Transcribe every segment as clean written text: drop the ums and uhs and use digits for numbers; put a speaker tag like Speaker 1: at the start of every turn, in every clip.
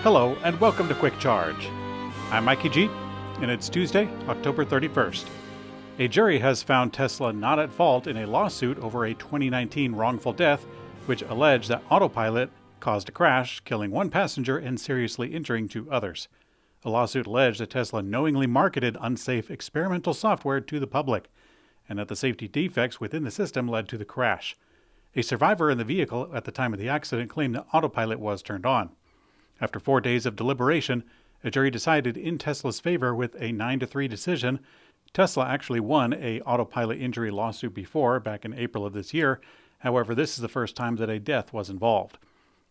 Speaker 1: Hello and welcome to Quick Charge. I'm Mikey G, and it's Tuesday, October 31st. A jury has found Tesla not at fault in a lawsuit over a 2019 wrongful death, which alleged that Autopilot caused a crash, killing one passenger and seriously injuring two others. The lawsuit alleged that Tesla knowingly marketed unsafe experimental software to the public, and that the safety defects within the system led to the crash. A survivor in the vehicle at the time of the accident claimed that Autopilot was turned on. After 4 days of deliberation, a jury decided in Tesla's favor with a 9-3 decision. Tesla actually won a Autopilot injury lawsuit before, back in April of this year. However, this is the first time that a death was involved.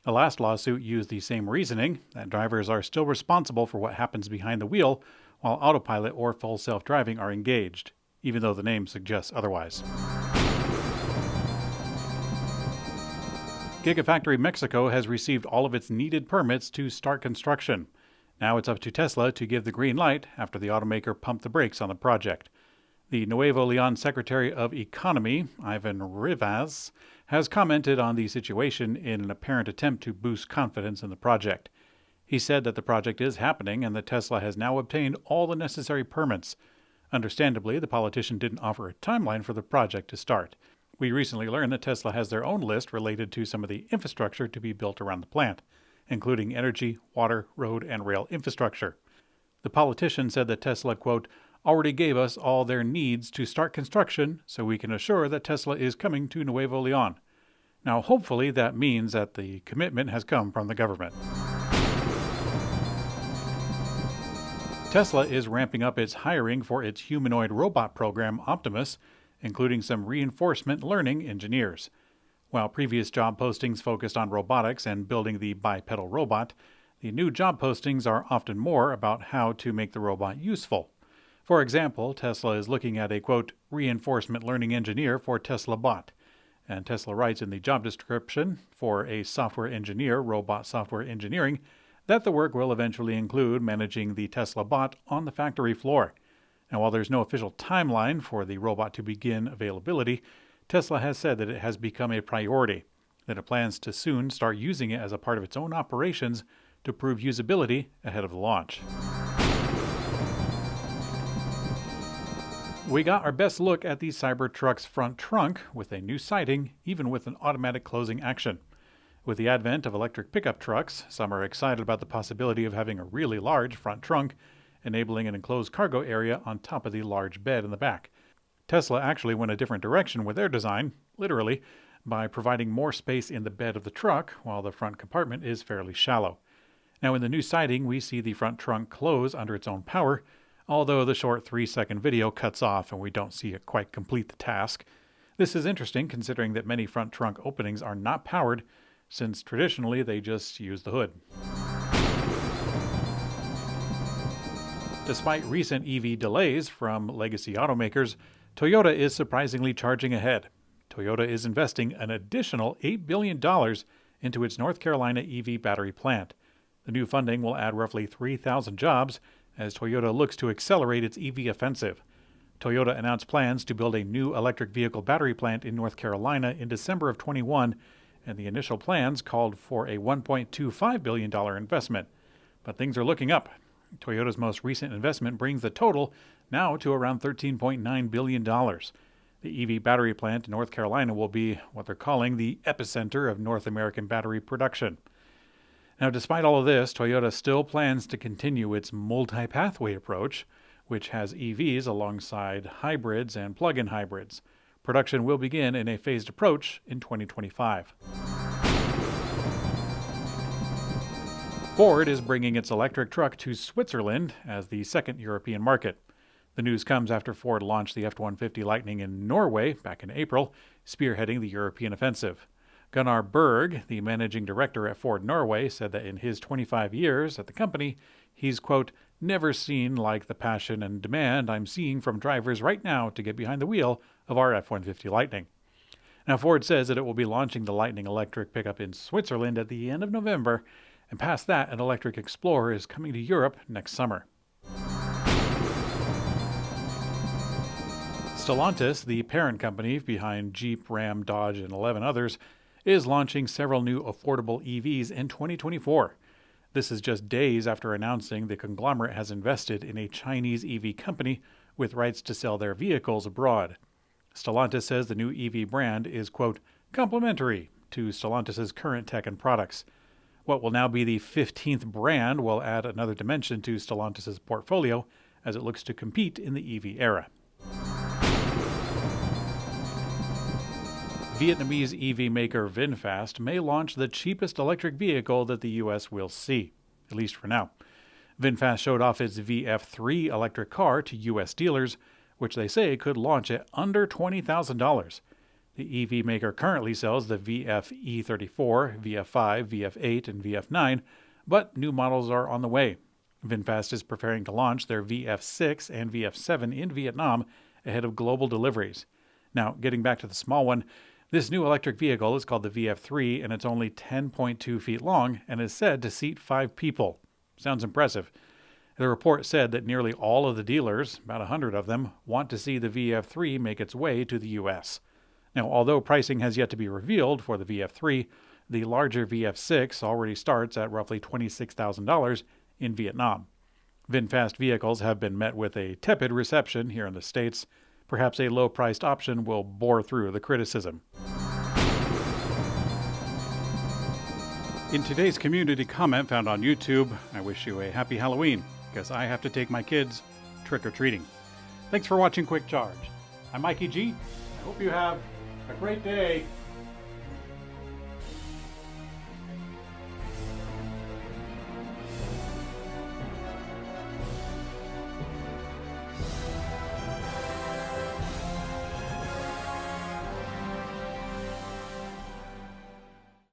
Speaker 1: The last lawsuit used the same reasoning, that drivers are still responsible for what happens behind the wheel, while Autopilot or full self-driving are engaged, even though the name suggests otherwise. Gigafactory Mexico has received all of its needed permits to start construction. Now it's up to Tesla to give the green light after the automaker pumped the brakes on the project. The Nuevo Leon Secretary of Economy, Ivan Rivas, has commented on the situation in an apparent attempt to boost confidence in the project. He said that the project is happening and that Tesla has now obtained all the necessary permits. Understandably, the politician didn't offer a timeline for the project to start. We recently learned that Tesla has their own list related to some of the infrastructure to be built around the plant, including energy, water, road, and rail infrastructure. The politician said that Tesla, quote, already gave us all their needs to start construction so we can assure that Tesla is coming to Nuevo Leon. Now, hopefully that means that the commitment has come from the government. Tesla is ramping up its hiring for its humanoid robot program, Optimus, including some reinforcement learning engineers. While previous job postings focused on robotics and building the bipedal robot, the new job postings are often more about how to make the robot useful. For example, Tesla is looking at a, quote, reinforcement learning engineer for Tesla Bot. And Tesla writes in the job description for a software engineer, robot software engineering, that the work will eventually include managing the Tesla Bot on the factory floor. Now, while there's no official timeline for the robot to begin availability, Tesla has said that it has become a priority, that it plans to soon start using it as a part of its own operations to prove usability ahead of the launch. We got our best look at the Cybertruck's front trunk with a new siding, even with an automatic closing action. With the advent of electric pickup trucks, some are excited about the possibility of having a really large front trunk, enabling an enclosed cargo area on top of the large bed in the back. Tesla actually went a different direction with their design, literally, by providing more space in the bed of the truck, while the front compartment is fairly shallow. Now, in the new siding, we see the front trunk close under its own power, although the short 3-second video cuts off and we don't see it quite complete the task. This is interesting considering that many front trunk openings are not powered, since traditionally they just use the hood. Despite recent EV delays from legacy automakers, Toyota is surprisingly charging ahead. Toyota is investing an additional $8 billion into its North Carolina EV battery plant. The new funding will add roughly 3,000 jobs as Toyota looks to accelerate its EV offensive. Toyota announced plans to build a new electric vehicle battery plant in North Carolina in December of 21, and the initial plans called for a $1.25 billion investment. But things are looking up. Toyota's most recent investment brings the total now to around $13.9 billion. The EV battery plant in North Carolina will be what they're calling the epicenter of North American battery production. Now, despite all of this, Toyota still plans to continue its multi-pathway approach, which has EVs alongside hybrids and plug-in hybrids. Production will begin in a phased approach in 2025. Ford is bringing its electric truck to Switzerland as the second European market. The news comes after Ford launched the F-150 Lightning in Norway back in April, spearheading the European offensive. Gunnar Berg, the managing director at Ford Norway, said that in his 25 years at the company, he's, quote, never seen like the passion and demand I'm seeing from drivers right now to get behind the wheel of our F-150 Lightning. Now, Ford says that it will be launching the Lightning electric pickup in Switzerland at the end of November, and past that, an electric Explorer is coming to Europe next summer. Stellantis, the parent company behind Jeep, Ram, Dodge, and 11 others, is launching several new affordable EVs in 2024. This is just days after announcing the conglomerate has invested in a Chinese EV company with rights to sell their vehicles abroad. Stellantis says the new EV brand is, quote, complementary to Stellantis' current tech and products. What will now be the 15th brand will add another dimension to Stellantis' portfolio as it looks to compete in the EV era. Vietnamese EV maker VinFast may launch the cheapest electric vehicle that the U.S. will see, at least for now. VinFast showed off its VF3 electric car to U.S. dealers, which they say could launch at under $20,000. The EV maker currently sells the VF E34, VF5, VF8, and VF9, but new models are on the way. VinFast is preparing to launch their VF6 and VF7 in Vietnam ahead of global deliveries. Now, getting back to the small one, this new electric vehicle is called the VF3, and it's only 10.2 feet long and is said to seat 5 people. Sounds impressive. The report said that nearly all of the dealers, about 100 of them, want to see the VF3 make its way to the U.S. Now, although pricing has yet to be revealed for the VF3, the larger VF6 already starts at roughly $26,000 in Vietnam. VinFast vehicles have been met with a tepid reception here in the States. Perhaps a low-priced option will bore through the criticism. In today's community comment found on YouTube, I wish you a happy Halloween, because I have to take my kids trick-or-treating. Thanks for watching Quick Charge. I'm Mikey G. I hope you have a great day.